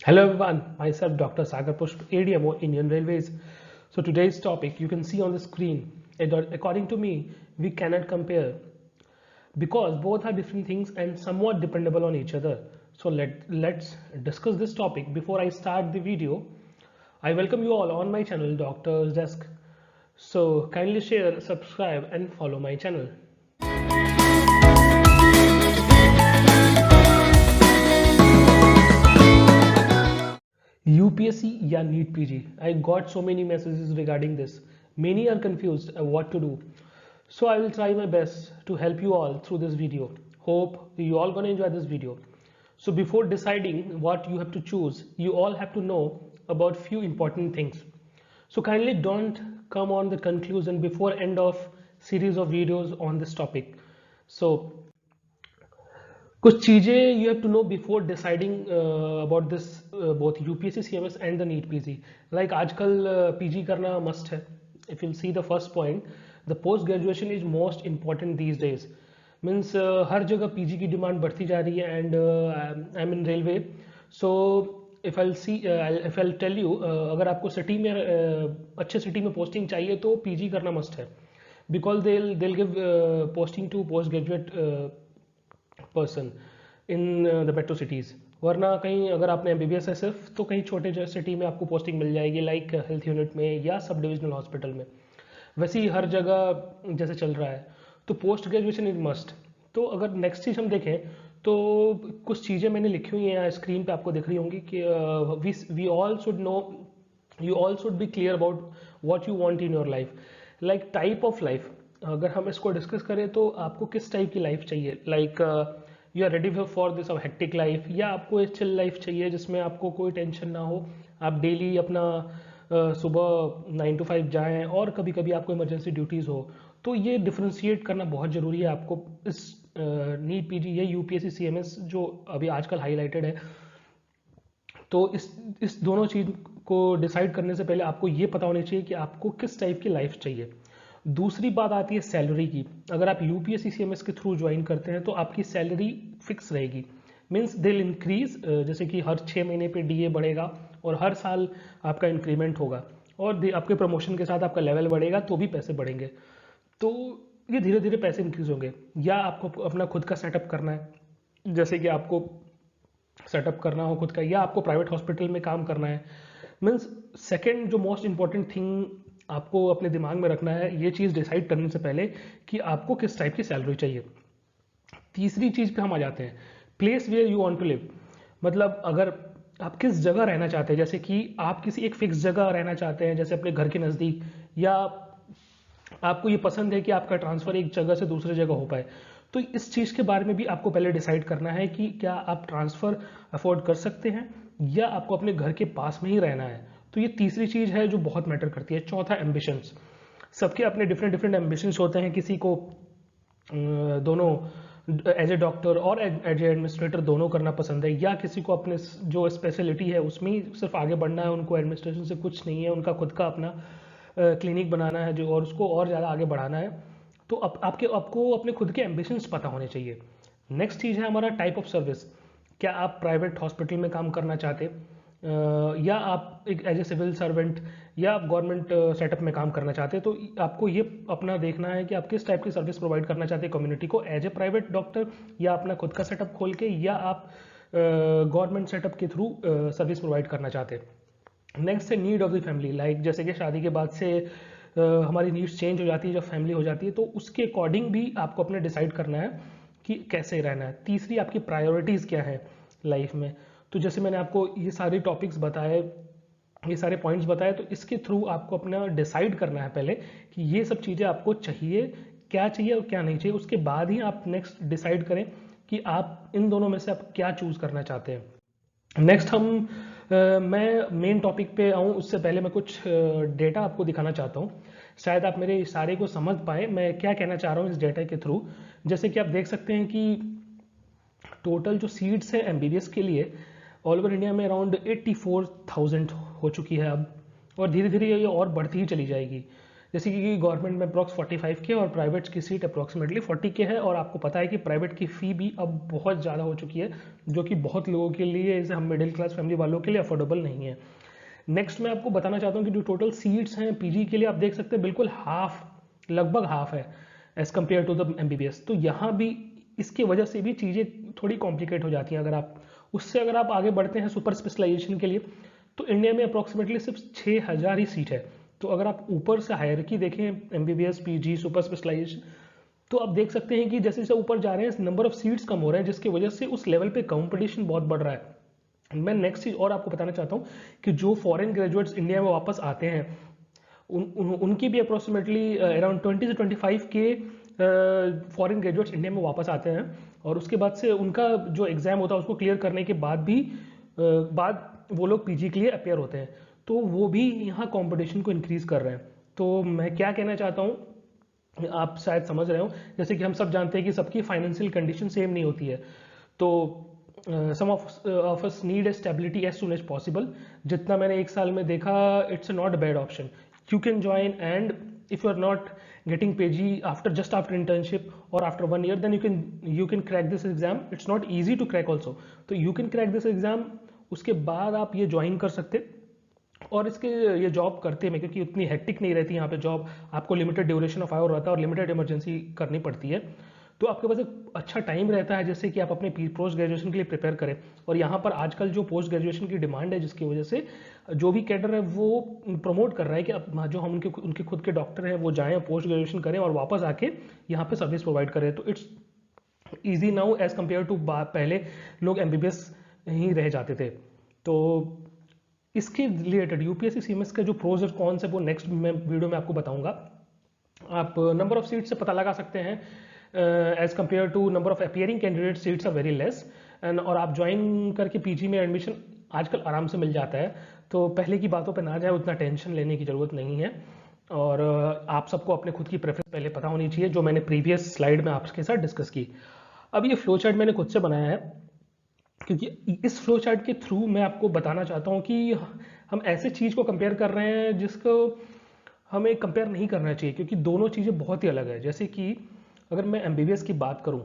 Hello everyone, myself Dr. Sagar Pushp, ADMO, Indian Railways. So today's topic you can see on the screen. According to me, we cannot compare because both are different things and somewhat dependable on each other. So let's discuss this topic. Before I start the video, I welcome you all on my channel Doctor's Desk. So kindly share, subscribe and follow my channel. UPSC या NEET PG. I got so many messages regarding this. Many are confused what to do. So I will try my best to help you all through this video. Hope you all gonna enjoy this video. So before deciding what you have to choose, you all have to know about few important things. So kindly don't come on the conclusion before end of series of videos on this topic. So कुछ चीज़ें you have to know before deciding about this both UPSC CMS and the NEET PG. Like आजकल PG करना must है. If you'll see the first point, the post graduation is most important these days. Means हर जगह PG की demand बढ़ती जा रही है and I'm in railway. So if I'll tell you अगर आपको सिटी में अच्छे सिटी में पोस्टिंग चाहिए तो PG करना मस्ट है. Because they'll give posting to post graduate person in the metro cities. वरना कहीं अगर आपने MBBS है सिर्फ तो कहीं छोटे सिटी में आपको पोस्टिंग मिल जाएगी लाइक हेल्थ यूनिट में या सब डिविजनल हॉस्पिटल में. वैसे ही हर जगह जैसे चल रहा है तो पोस्ट ग्रेजुएशन इज मस्ट. तो अगर नेक्स्ट चीज़ हम देखें तो कुछ चीज़ें मैंने लिखी हुई हैं स्क्रीन पे आपको दिख रही होंगी कि we all should know, you all should be clear about what you want in your life. Like type of life अगर हम इसको डिस्कस करें तो आपको किस टाइप की लाइफ चाहिए. Like you are ready for this hectic life या आपको एक चिल लाइफ चाहिए जिसमें आपको कोई टेंशन ना हो, आप डेली अपना सुबह 9 to 5 जाएं और कभी कभी आपको इमरजेंसी ड्यूटीज़ हो. तो ये डिफ्रेंशिएट करना बहुत ज़रूरी है आपको इस NEET PG या UPSC CMS जो अभी आजकल हाईलाइटेड है. तो इस दोनों चीज़ को डिसाइड करने से पहले आपको ये पता होना चाहिए कि आपको किस टाइप की लाइफ चाहिए. दूसरी बात आती है सैलरी की. अगर आप UPSC CMS के थ्रू ज्वाइन करते हैं तो आपकी सैलरी फिक्स रहेगी. मीन्स दे विल इंक्रीज, जैसे कि हर 6 महीने पे DA बढ़ेगा और हर साल आपका इंक्रीमेंट होगा और आपके प्रमोशन के साथ आपका लेवल बढ़ेगा तो भी पैसे बढ़ेंगे. तो ये धीरे धीरे पैसे इंक्रीज होंगे. या आपको अपना खुद का सेटअप करना है, जैसे कि आपको सेटअप करना हो खुद का, या आपको प्राइवेट हॉस्पिटल में काम करना है. मीन्स सेकेंड जो मोस्ट इंपॉर्टेंट थिंग आपको अपने दिमाग में रखना है ये चीज़ डिसाइड करने से पहले कि आपको किस टाइप की सैलरी चाहिए. तीसरी चीज़ पे हम आ जाते हैं, place where you want to live. मतलब अगर आप किस जगह रहना चाहते हैं, जैसे कि आप किसी एक फिक्स जगह रहना चाहते हैं जैसे अपने घर के नज़दीक, या आपको ये पसंद है कि आपका ट्रांसफ़र एक जगह से दूसरे जगह हो पाए. तो इस चीज़ के बारे में भी आपको पहले डिसाइड करना है कि क्या आप ट्रांसफ़र अफोर्ड कर सकते हैं या आपको अपने घर के पास में ही रहना है. तो ये तीसरी चीज़ है जो बहुत मैटर करती है. चौथा, एम्बिशंस. सबके अपने डिफरेंट एम्बिशंस होते हैं. किसी को दोनों एज ए डॉक्टर और एज ए एडमिनिस्ट्रेटर दोनों करना पसंद है, या किसी को अपने जो स्पेशलिटी है उसमें ही सिर्फ आगे बढ़ना है, उनको एडमिनिस्ट्रेशन से कुछ नहीं है, उनका खुद का अपना क्लिनिक बनाना है जो और उसको और ज़्यादा आगे बढ़ाना है. तो आपको अपने खुद के एम्बिशंस पता होने चाहिए. नेक्स्ट चीज़ है हमारा टाइप ऑफ सर्विस. क्या आप प्राइवेट हॉस्पिटल में काम करना चाहते, या आप एक एज ए सिविल सर्वेंट या आप गवर्नमेंट सेटअप में काम करना चाहते हैं. तो आपको ये अपना देखना है कि आप किस टाइप की सर्विस प्रोवाइड करना चाहते हैं कम्युनिटी को, एज ए प्राइवेट डॉक्टर या अपना खुद का सेटअप खोल के, या आप गवर्नमेंट सेटअप के थ्रू सर्विस प्रोवाइड करना चाहते हैं. नेक्स्ट है need of the family. Like जैसे कि शादी के बाद से हमारी नीड्स चेंज हो जाती है, जब फैमिली हो जाती है तो उसके अकॉर्डिंग भी आपको अपने डिसाइड करना है कि कैसे रहना है. तीसरी आपकी प्रायोरिटीज़ क्या है लाइफ में. तो जैसे मैंने आपको ये सारे टॉपिक्स बताए, ये सारे पॉइंट्स बताए, तो इसके थ्रू आपको अपना डिसाइड करना है पहले कि ये सब चीज़ें आपको चाहिए, क्या चाहिए और क्या नहीं चाहिए. उसके बाद ही आप नेक्स्ट डिसाइड करें कि आप इन दोनों में से आप क्या चूज़ करना चाहते हैं. नेक्स्ट मैं मेन टॉपिक पे आऊँ उससे पहले मैं कुछ डेटा आपको दिखाना चाहता हूँ. शायद आप मेरे इशारे को समझ पाए मैं क्या कहना चाह रहा हूँ इस डेटा के थ्रू. जैसे कि आप देख सकते हैं कि टोटल जो सीट्स हैं MBBS के लिए ऑल ओवर इंडिया में अराउंड 84,000 हो चुकी है अब, और धीरे धीरे ये और बढ़ती ही चली जाएगी. जैसे कि गवर्नमेंट में अप्रॉक्स 45 के और प्राइवेट की सीट अप्रॉक्सीमेटली 40 के है, और आपको पता है कि प्राइवेट की फ़ी भी अब बहुत ज़्यादा हो चुकी है, जो कि बहुत लोगों के लिए, जैसे हम मिडिल क्लास फैमिली वालों के लिए अफोर्डेबल नहीं है। नेक्स्ट मैं आपको बताना चाहता हूँ कि जो टोटल सीट्स हैं पीजी के लिए, आप देख सकते हैं बिल्कुल हाफ, लगभग हाफ है as compare to the MBBS. तो यहाँ भी इसकी वजह से भी चीज़ें थोड़ी कॉम्प्लिकेट हो जाती हैं। अगर आप आगे बढ़ते हैं सुपर स्पेशलाइजेशन के लिए, तो इंडिया में अप्रॉक्सीमेटली सिर्फ 6000 ही सीट है। तो अगर आप ऊपर से हायरार्की देखें, एमबीबीएस, पीजी, सुपर स्पेशलाइजेशन, तो आप देख सकते हैं कि जैसे जैसे ऊपर जा रहे हैं नंबर ऑफ सीट्स कम हो रहे हैं, जिसकी वजह से उस लेवल पे कंपटीशन बहुत बढ़ रहा है। मैं नेक्स्ट चीज़ और आपको बताना चाहता हूँ कि जो फॉरेन ग्रेजुएट्स इंडिया में वापस आते हैं, उनकी भी अप्रोक्सीमेटली अराउंड 20 से 25 के फॉरेन ग्रेजुएट्स इंडिया में वापस आते हैं, और उसके बाद से उनका जो एग्ज़ाम होता है उसको क्लियर करने के बाद वो लोग पीजी के लिए अपेयर होते हैं। तो वो भी यहाँ कंपटीशन को इंक्रीज़ कर रहे हैं। तो मैं क्या कहना चाहता हूँ, आप शायद समझ रहे हो, जैसे कि हम सब जानते हैं कि सबकी फाइनेंशियल कंडीशन सेम नहीं होती है। तो some of us need a stability as soon as possible. जितना मैंने एक साल में देखा, it's not a bad option. You can join, and if you are not getting PG just after internship or after 1 year, then you can crack this exam. It's not easy to crack also, तो you can crack this exam। उसके बाद आप ये join कर सकते, और इसके ये जॉब करते में क्योंकि उतनी हेक्टिक नहीं रहती यहाँ पे जॉब, आपको लिमिटेड ड्यूरेशन ऑफ आवर रहता है और लिमिटेड इमरजेंसी करनी पड़ती है, तो आपके पास एक अच्छा टाइम रहता है जैसे कि आप अपने पोस्ट ग्रेजुएशन के लिए प्रिपेयर करें। और यहाँ पर आजकल जो पोस्ट ग्रेजुएशन की डिमांड है, जिसकी वजह से जो भी कैडर है वो प्रमोट कर रहा है कि अब जो हम उनके खुद के डॉक्टर हैं वो जाएं, पोस्ट ग्रेजुएशन करें और वापस आके यहाँ पे सर्विस प्रोवाइड करें। तो it's easy now as compare to पहले लोग एमबीबीएस ही रह जाते थे। तो इसके रिलेटेड यूपीएससी सीएमएस के जो प्रोज और कॉन्स है वो नेक्स्ट मैं वीडियो में आपको बताऊंगा। आप नंबर ऑफ सीट से पता लगा सकते हैं, as compare to number of appearing candidate seats are very less, and और आप ज्वाइन करके पीजी में एडमिशन आजकल आराम से मिल जाता है। तो पहले की बातों पे ना जाए, उतना टेंशन लेने की ज़रूरत नहीं है। और आप सबको अपने खुद की प्रेफरेंस पहले पता होनी चाहिए, जो मैंने प्रीवियस स्लाइड में आपके साथ डिस्कस की। अब ये फ्लो चार्ट मैंने खुद से बनाया है, क्योंकि इस फ्लो चार्ट के थ्रू मैं आपको बताना चाहता हूँ कि हम ऐसे चीज़ को कंपेयर कर रहे हैं जिसको हमें कंपेयर नहीं करना चाहिए, क्योंकि दोनों चीज़ें बहुत ही अलग है। जैसे कि अगर मैं एमबीबीएस की बात करूँ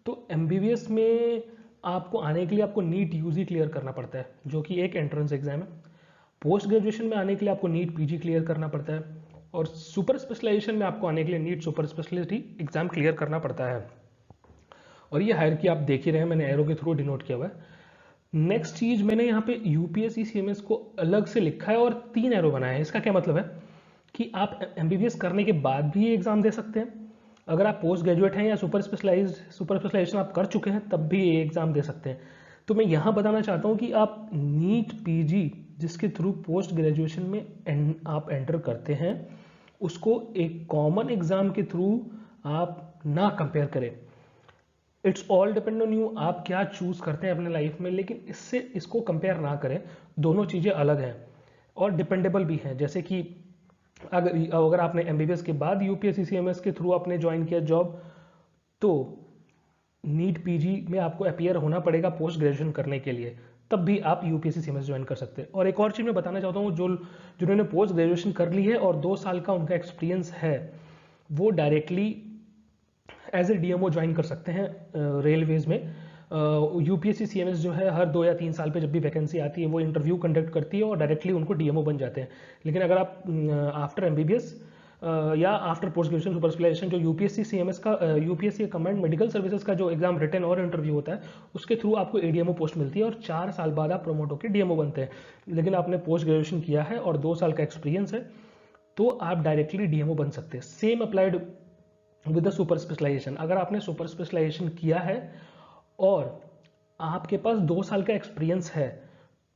तो एमबीबीएस में आपको आने के लिए आपको नीट यूजी क्लियर करना पड़ता है, जो कि एक एंट्रेंस एग्जाम है। पोस्ट ग्रेजुएशन में आने के लिए आपको नीट पीजी क्लियर करना पड़ता है, और सुपर स्पेशलाइजेशन में आपको आने के लिए NEET super speciality exam clear करना पड़ता है। और ये हायरार्की आप देख ही रहे हैं, मैंने एरो के थ्रू डिनोट किया हुआ है। नेक्स्ट चीज, मैंने यहाँ पे यूपीएससी सीएमएस को अलग से लिखा है और 3 एरो बनाया है। इसका क्या मतलब है कि आप एमबीबीएस करने के बाद भी ये एग्जाम दे सकते हैं, अगर आप पोस्ट ग्रेजुएट हैं या सुपर स्पेशलाइजेशन आप कर चुके हैं तब भी ये एग्जाम दे सकते हैं। तो मैं यहाँ बताना चाहता हूँ कि आप नीट पीजी जिसके थ्रू पोस्ट ग्रेजुएशन में आप एंटर करते हैं, उसको एक कॉमन एग्जाम के थ्रू आप ना कंपेयर करें। It's all depend on you, आप क्या चूज करते हैं अपने लाइफ में, लेकिन इसको कंपेयर ना करें। दोनों चीज़ें अलग हैं और डिपेंडेबल भी हैं। जैसे कि अगर आपने एमबीबीएस के बाद यूपीएससी सीएमएस के थ्रू आपने ज्वाइन किया जॉब, तो नीट पीजी में आपको अपियर होना पड़ेगा पोस्ट ग्रेजुएशन करने के लिए, तब भी आप यूपीएससी सीएमएस ज्वाइन कर सकते हैं। और एक और चीज़ मैं बताना चाहता हूँ, जिन्होंने पोस्ट ग्रेजुएशन कर ली है और 2 साल का उनका एक्सपीरियंस है, वो directly as a DMO join कर सकते हैं रेलवेज में। यूपीएससी सीएमएस जो है हर 2 या 3 साल पे जब भी वैकेंसी आती है वो इंटरव्यू कंडक्ट करती है और डायरेक्टली उनको डीएमओ बन जाते हैं। लेकिन अगर आप आफ्टर एमबीबीएस या after post graduation super specialisation, जो यूपीएससी सीएमएस का यूपीएससी कमांड मेडिकल सर्विसेज का जो एग्जाम रिटन और इंटरव्यू होता है, उसके थ्रू आपको एडीएमओ पोस्ट मिलती है और 4 साल बाद आप प्रमोट होकर डीएमओ बनते हैं। लेकिन आपने पोस्ट ग्रेजुएशन किया है और 2 साल का एक्सपीरियंस है, तो आप डायरेक्टली डीएमओ बन सकते हैं। Same applied with the super specialisation. अगर आपने सुपर स्पेशलाइजेशन किया है और आपके पास 2 साल का एक्सपीरियंस है,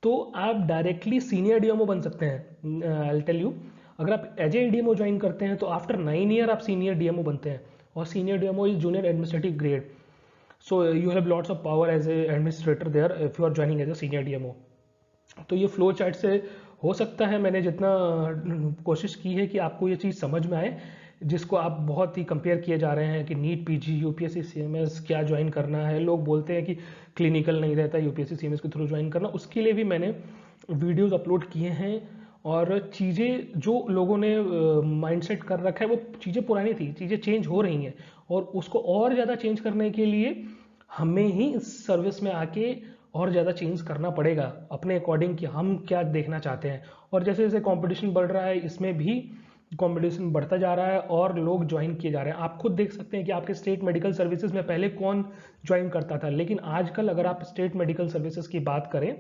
तो आप डायरेक्टली सीनियर डीएमओ बन सकते हैं। आई टेल यू, अगर आप एज ए डीएमओ ज्वाइन करते हैं तो आफ्टर 9 ईयर आप सीनियर डीएमओ बनते हैं, और senior DMO is junior administrative grade. So you have lots of power as a administrator there if you are joining as a senior DMO. तो ये flow chart से हो सकता है, मैंने जितना कोशिश की है कि आपको ये चीज़ समझ में आए, जिसको आप बहुत ही कंपेयर किए जा रहे हैं कि नीट पीजी यूपीएससी सीएमएस क्या ज्वाइन करना है। लोग बोलते हैं कि क्लिनिकल नहीं रहता यूपीएससी सीएमएस के थ्रू ज्वाइन करना, उसके लिए भी मैंने वीडियोस अपलोड किए हैं और चीज़ें जो लोगों ने माइंडसेट कर रखा है वो चीज़ें पुरानी थी, चीज़ें चेंज हो रही हैं और उसको और ज़्यादा चेंज करने के लिए हमें ही इस सर्विस में आके और ज़्यादा चेंज करना पड़ेगा अपने अकॉर्डिंग कि हम क्या देखना चाहते हैं। और जैसे जैसे कंपटीशन बढ़ रहा है इसमें भी कंपटीशन बढ़ता जा रहा है और लोग ज्वाइन किए जा रहे हैं। आप खुद देख सकते हैं कि आपके स्टेट मेडिकल सर्विसेज में पहले कौन ज्वाइन करता था, लेकिन आजकल अगर आप स्टेट मेडिकल सर्विसेज की बात करें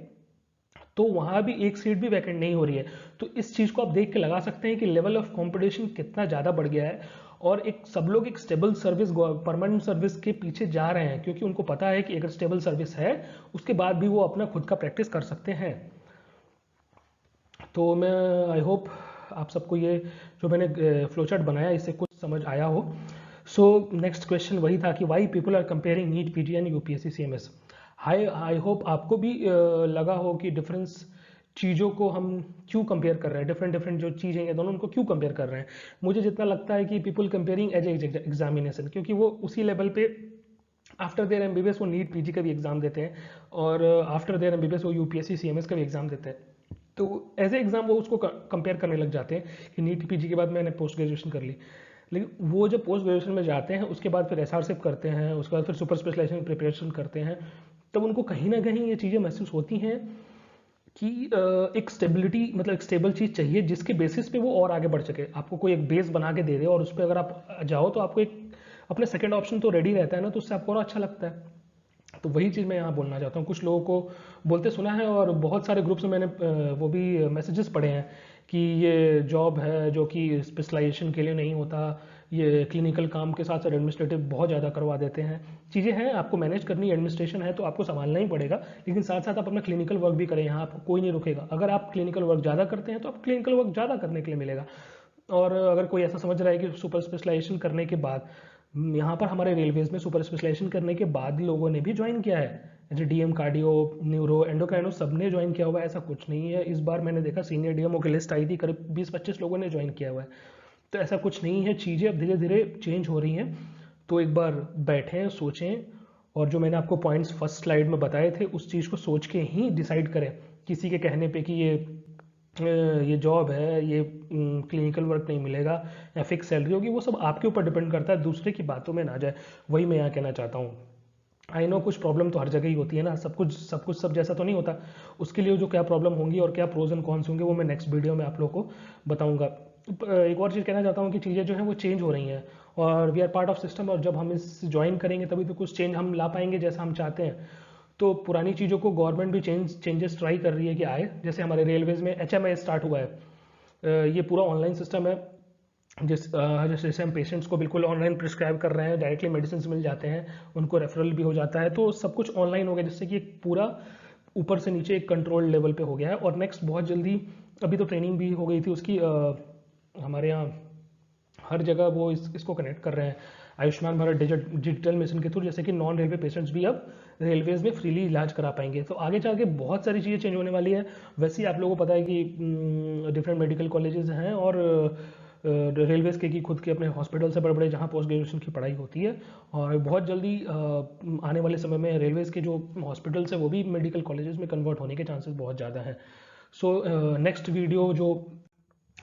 तो वहाँ भी एक सीट भी वैकेंट नहीं हो रही है। तो इस चीज़ को आप देख के लगा सकते हैं कि लेवल ऑफ कंपटीशन कितना ज़्यादा बढ़ गया है और एक सब लोग एक स्टेबल सर्विस, परमानेंट सर्विस के पीछे जा रहे हैं क्योंकि उनको पता है कि अगर स्टेबल सर्विस है उसके बाद भी वो अपना खुद का प्रैक्टिस कर सकते हैं। तो मैं आई होप आप सबको ये जो मैंने फ्लो चार्ट बनाया इससे कुछ समझ आया हो। सो नेक्स्ट क्वेश्चन वही था कि why people are comparing NEET PG and UPSC CMS. I hope आपको भी लगा हो कि डिफरेंस चीज़ों को हम क्यों कंपेयर कर रहे हैं, डिफरेंट डिफरेंट जो चीज़ें हैं दोनों उनको क्यों कंपेयर कर रहे हैं। मुझे जितना लगता है कि पीपल कंपेयरिंग एज एग्जामिनेशन, क्योंकि वो उसी लेवल पे आफ्टर देयर एमबीबीएस वो नीट पीजी का भी एग्जाम देते हैं और आफ्टर देयर एमबीबीएस वो यूपीएससी सीएमएस का भी एग्जाम देते हैं। तो एज ए एग्जाम वो उसको कंपेयर करने लग जाते हैं कि नीट पीजी के बाद मैंने पोस्ट ग्रेजुएशन कर ली, लेकिन वो जब पोस्ट ग्रेजुएशन में जाते हैं उसके बाद फिर एसआरसिप करते हैं, उसके बाद फिर सुपर स्पेशलाइजेशन प्रिपरेशन करते हैं, तब उनको कहीं ना कहीं ये चीज़ें महसूस होती हैं कि एक स्टेबिलिटी, मतलब एक स्टेबल चीज़ चाहिए जिसके बेसिस पे वो और आगे बढ़ सके। आपको कोई एक बेस बना के दे दे और उस पर अगर आप जाओ तो आपको एक अपना सेकंड ऑप्शन तो रेडी रहता है ना, तो उससे आपको और अच्छा लगता है। तो वही चीज़ मैं यहाँ बोलना चाहता हूँ। कुछ लोगों को बोलते सुना है और बहुत सारे ग्रुप्स में मैंने वो भी मैसेजेस पढ़े हैं कि ये जॉब है जो कि स्पेशलाइजेशन के लिए नहीं होता, ये क्लिनिकल काम के साथ साथ एडमिनिस्ट्रेटिव बहुत ज़्यादा करवा देते हैं। चीज़ें हैं, आपको मैनेज करनी, एडमिनिस्ट्रेशन है तो आपको संभालना ही पड़ेगा, लेकिन साथ साथ आप अपना क्लिनिकल वर्क भी करें, यहाँ आपको कोई नहीं रुकेगा। अगर आप क्लिनिकल वर्क ज़्यादा करते हैं तो आप क्लिनिकल वर्क ज़्यादा करने के लिए मिलेगा। और अगर कोई ऐसा समझ रहा है कि सुपर स्पेशलाइजेशन करने के बाद, यहाँ पर हमारे रेलवेज में सुपर स्पेशलाइजेशन करने के बाद लोगों ने भी ज्वाइन किया है, जैसे डीएम, कार्डियो, न्यूरो, एंडोक्राइनो सब ने ज्वाइन किया हुआ है, ऐसा कुछ नहीं है। इस बार मैंने देखा सीनियर डीएमओ की लिस्ट आई थी, करीब 20-25 लोगों ने ज्वाइन किया हुआ है। तो ऐसा कुछ नहीं है, चीज़ें अब धीरे धीरे चेंज हो रही हैं। तो एक बार बैठें, सोचें और जो मैंने आपको पॉइंट्स फर्स्ट स्लाइड में बताए थे उस चीज़ को सोच के ही डिसाइड करें। किसी के कहने पे कि ये जॉब है, ये क्लिनिकल वर्क नहीं मिलेगा या फिक्स सैलरी होगी, वो सब आपके ऊपर डिपेंड करता है, दूसरे की बातों में ना जाए। वही मैं यहाँ कहना चाहता हूँ। आई नो कुछ प्रॉब्लम तो हर जगह ही होती है ना, सब कुछ सब जैसा तो नहीं होता। उसके लिए जो क्या प्रॉब्लम होंगी और क्या प्रोज एंड कॉन्स होंगे वो मैं नेक्स्ट वीडियो में आप लोगों को बताऊंगा। एक और चीज़ कहना चाहता हूँ कि चीज़ें जो हैं वो चेंज हो रही हैं और we are part of system, और जब हम इस ज्वाइन करेंगे तभी तो कुछ चेंज हम ला पाएंगे जैसा हम चाहते हैं। तो पुरानी चीज़ों को गवर्नमेंट भी चेंजेस ट्राई कर रही है कि आए। जैसे हमारे रेलवेज में HMI स्टार्ट हुआ है, ये पूरा ऑनलाइन सिस्टम है जैसे हम पेशेंट्स को बिल्कुल ऑनलाइन प्रिस्क्राइब कर रहे हैं, डायरेक्टली मेडिसिन मिल जाते हैं, उनको रेफरल भी हो जाता है, तो सब कुछ ऑनलाइन हो गया जिससे कि एक पूरा ऊपर से नीचे एक कंट्रोल लेवल पे हो गया है। और नेक्स्ट बहुत जल्दी, अभी तो ट्रेनिंग भी हो गई थी उसकी, हमारे यहाँ हर जगह वो इसको कनेक्ट कर रहे हैं आयुष्मान भारत डिजिटल मिशन के थ्रू, जैसे कि नॉन रेलवे पेशेंट्स भी अब रेलवेज में फ्रीली इलाज करा पाएंगे। तो आगे चल के बहुत सारी चीज़ें चेंज होने वाली है। वैसे ही आप लोगों को पता है कि डिफरेंट मेडिकल कॉलेजेस हैं और रेलवेज के की खुद के अपने हॉस्पिटल से बड़े बड़े जहाँ पोस्ट ग्रेजुएशन की पढ़ाई होती है, और बहुत जल्दी आने वाले समय में रेलवेज के जो हॉस्पिटल्स है वो भी मेडिकल कॉलेजेस में कन्वर्ट होने के चांसेस बहुत ज़्यादा हैं। सो नेक्स्ट वीडियो जो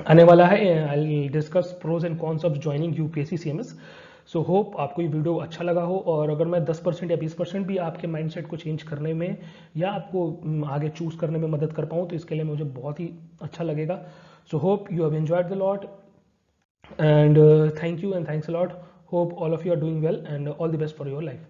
आने वाला है, I discuss pros and cons of joining UPSC CMS. So hope आपको ये वीडियो अच्छा लगा हो, और अगर मैं 10% या 20% भी आपके माइंडसेट को चेंज करने में या आपको आगे चूज करने में मदद कर पाऊँ तो इसके लिए मुझे बहुत ही अच्छा लगेगा। So hope you have enjoyed the lot and thank you and thanks a lot. Hope all of you are doing well and all the best for your life.